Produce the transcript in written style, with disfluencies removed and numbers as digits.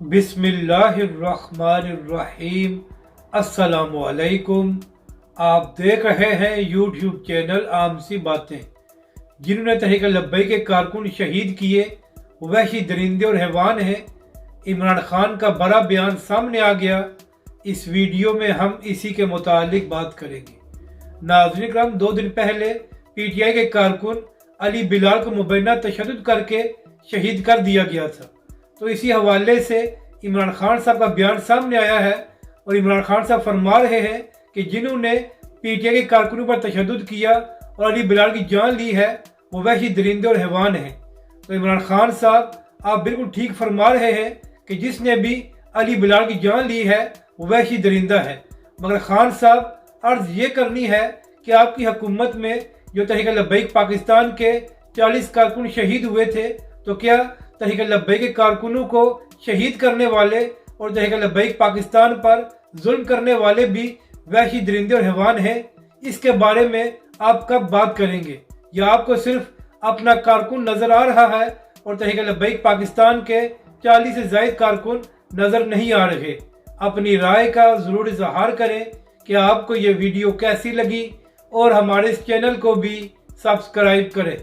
बिस्मिल्लाहिर्रहमानिर्रहीम। अस्सलाम वालेकुम। आप देख रहे हैं यूट्यूब चैनल आम सी बातें। जिन्होंने तहरीक लब्बैक के कारकुन शहीद किए वहशी दरिंदे और हैवान हैं। इमरान खान का बड़ा बयान सामने आ गया। इस वीडियो में हम इसी के मुतालिक बात करेंगे। नाज़रीन करम, 2 दिन पहले पीटीआई के कारकुन अली बिलाल को मुबैना तशद्दुद करके शहीद कर दिया गया था। तो इसी हवाले से इमरान खान साहब का बयान सामने आया है और इमरान खान साहब फरमा रहे हैं कि जिन्होंने पीटीआई के कारकुनों पर तशद्दुद किया और अली बिलाल की जान ली है वो वैसी दरिंदे और हैवान हैं। तो इमरान खान साहब, आप बिल्कुल ठीक फरमा रहे हैं कि जिसने भी अली बिलाल की जान ली है वो वैसी दरिंदा है। मगर खान साहब, अर्ज ये करनी है कि आपकी हुकूमत में जो तहरीक लब्बैक पाकिस्तान के 40 कारकुन शहीद हुए थे, तो क्या तहरीक लब्बैक के कारकुनों को शहीद करने वाले और तहरीक लब्बैक पाकिस्तान पर जुल्म करने वाले भी वहशी दरिंदे और हैवान हैं? इसके बारे में आप कब बात करेंगे? या आपको सिर्फ अपना कारकुन नजर आ रहा है और तहरीक लब्बैक पाकिस्तान के 40 से ज्यादा कारकुन नजर नहीं आ रहे? अपनी राय का जरूर इजहार करें कि आपको ये वीडियो कैसी लगी और हमारे इस चैनल को भी सब्सक्राइब करें।